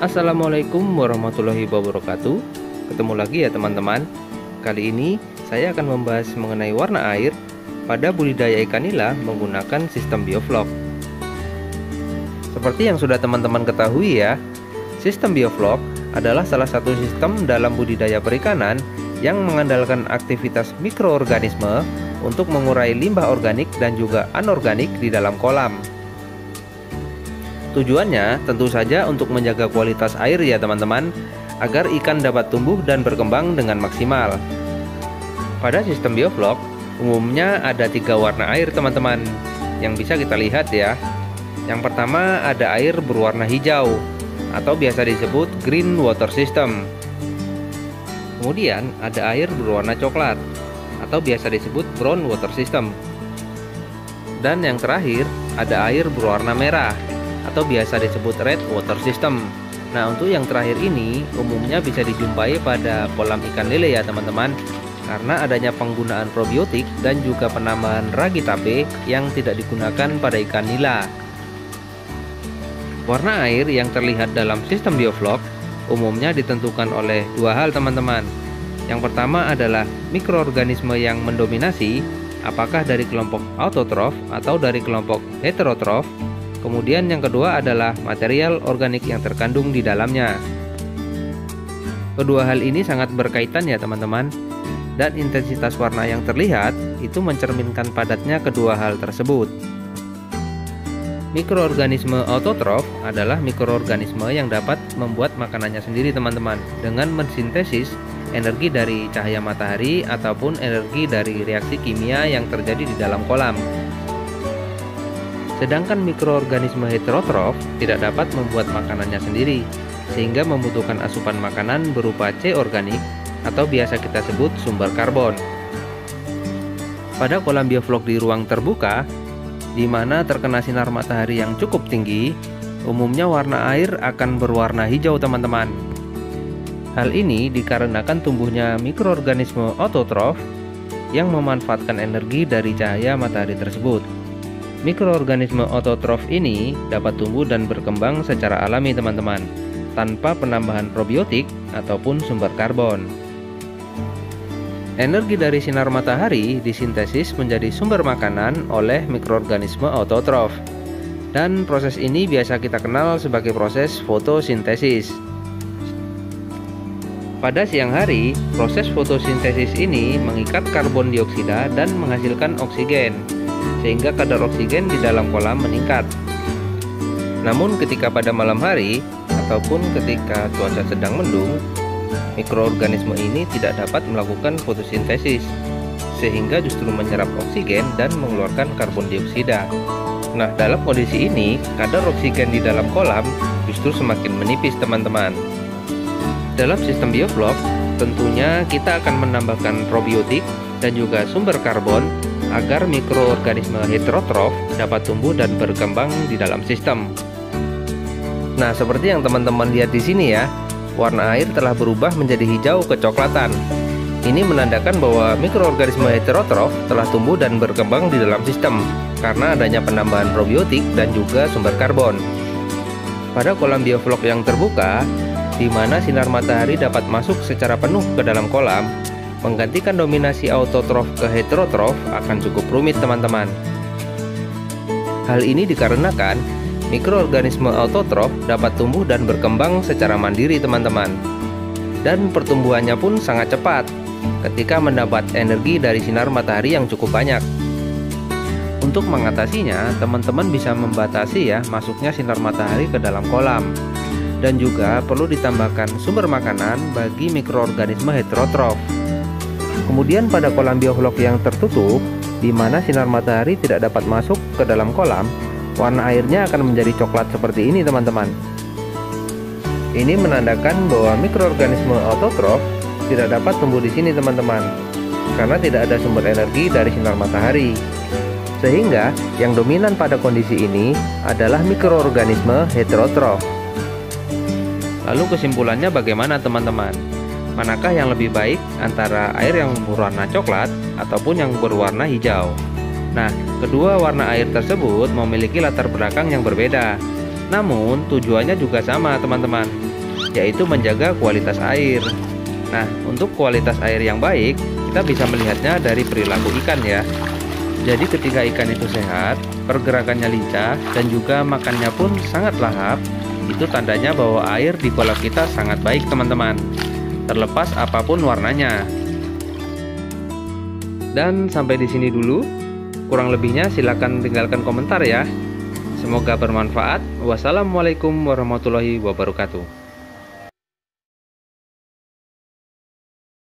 Assalamualaikum warahmatullahi wabarakatuh. Ketemu lagi ya teman-teman. Kali ini saya akan membahas mengenai warna air pada budidaya ikan nila menggunakan sistem bioflok. Seperti yang sudah teman-teman ketahui ya, sistem bioflok adalah salah satu sistem dalam budidaya perikanan yang mengandalkan aktivitas mikroorganisme untuk mengurai limbah organik dan juga anorganik di dalam kolam. Tujuannya tentu saja untuk menjaga kualitas air ya teman-teman, agar ikan dapat tumbuh dan berkembang dengan maksimal. Pada sistem bioflok, umumnya ada 3 warna air teman-teman, yang bisa kita lihat ya. Yang pertama ada air berwarna hijau, atau biasa disebut green water system. Kemudian ada air berwarna coklat, atau biasa disebut brown water system. Dan yang terakhir ada air berwarna merah, atau biasa disebut red water system. Nah, untuk yang terakhir ini umumnya bisa dijumpai pada kolam ikan lele ya teman-teman, karena adanya penggunaan probiotik dan juga penambahan ragi tape yang tidak digunakan pada ikan nila. Warna air yang terlihat dalam sistem bioflok umumnya ditentukan oleh 2 hal teman-teman. Yang pertama adalah mikroorganisme yang mendominasi, apakah dari kelompok autotrof atau dari kelompok heterotrof. Kemudian yang kedua adalah material organik yang terkandung di dalamnya. Kedua hal ini sangat berkaitan ya teman-teman, dan intensitas warna yang terlihat itu mencerminkan padatnya kedua hal tersebut. Mikroorganisme autotrof adalah mikroorganisme yang dapat membuat makanannya sendiri teman-teman, dengan mensintesis energi dari cahaya matahari ataupun energi dari reaksi kimia yang terjadi di dalam kolam. Sedangkan mikroorganisme heterotrof tidak dapat membuat makanannya sendiri, sehingga membutuhkan asupan makanan berupa C organik atau biasa kita sebut sumber karbon. Pada kolam bioflok di ruang terbuka, di mana terkena sinar matahari yang cukup tinggi, umumnya warna air akan berwarna hijau teman-teman. Hal ini dikarenakan tumbuhnya mikroorganisme autotrof yang memanfaatkan energi dari cahaya matahari tersebut. Mikroorganisme autotrof ini dapat tumbuh dan berkembang secara alami teman-teman, tanpa penambahan probiotik ataupun sumber karbon. Energi dari sinar matahari disintesis menjadi sumber makanan oleh mikroorganisme autotrof. Dan proses ini biasa kita kenal sebagai proses fotosintesis. Pada siang hari, proses fotosintesis ini mengikat karbon dioksida dan menghasilkan oksigen, sehingga kadar oksigen di dalam kolam meningkat. Namun ketika pada malam hari ataupun ketika cuaca sedang mendung, mikroorganisme ini tidak dapat melakukan fotosintesis, sehingga justru menyerap oksigen dan mengeluarkan karbon dioksida. Nah, dalam kondisi ini, kadar oksigen di dalam kolam justru semakin menipis teman-teman. Dalam sistem bioflok, tentunya kita akan menambahkan probiotik dan juga sumber karbon agar mikroorganisme heterotrof dapat tumbuh dan berkembang di dalam sistem. Nah, seperti yang teman-teman lihat di sini ya, warna air telah berubah menjadi hijau kecoklatan. Ini menandakan bahwa mikroorganisme heterotrof telah tumbuh dan berkembang di dalam sistem karena adanya penambahan probiotik dan juga sumber karbon. Pada kolam bioflok yang terbuka, di mana sinar matahari dapat masuk secara penuh ke dalam kolam, menggantikan dominasi autotrof ke heterotrof akan cukup rumit teman-teman. Hal ini dikarenakan mikroorganisme autotrof dapat tumbuh dan berkembang secara mandiri teman-teman. Dan pertumbuhannya pun sangat cepat ketika mendapat energi dari sinar matahari yang cukup banyak. Untuk mengatasinya, teman-teman bisa membatasi ya masuknya sinar matahari ke dalam kolam. Dan juga perlu ditambahkan sumber makanan bagi mikroorganisme heterotrof. Kemudian pada kolam bioflok yang tertutup, di mana sinar matahari tidak dapat masuk ke dalam kolam, warna airnya akan menjadi coklat seperti ini teman-teman. Ini menandakan bahwa mikroorganisme autotrof tidak dapat tumbuh di sini teman-teman, karena tidak ada sumber energi dari sinar matahari. Sehingga yang dominan pada kondisi ini adalah mikroorganisme heterotrof. Lalu kesimpulannya bagaimana teman-teman? Manakah yang lebih baik antara air yang berwarna coklat ataupun yang berwarna hijau? Nah, kedua warna air tersebut memiliki latar belakang yang berbeda. Namun, tujuannya juga sama, teman-teman, yaitu menjaga kualitas air. Nah, untuk kualitas air yang baik, kita bisa melihatnya dari perilaku ikan ya. Jadi ketika ikan itu sehat, pergerakannya lincah, dan juga makannya pun sangat lahap, itu tandanya bahwa air di kolam kita sangat baik, teman-teman. Terlepas apapun warnanya. Dan sampai di sini dulu. Kurang lebihnya silakan tinggalkan komentar ya. Semoga bermanfaat. Wassalamualaikum warahmatullahi wabarakatuh.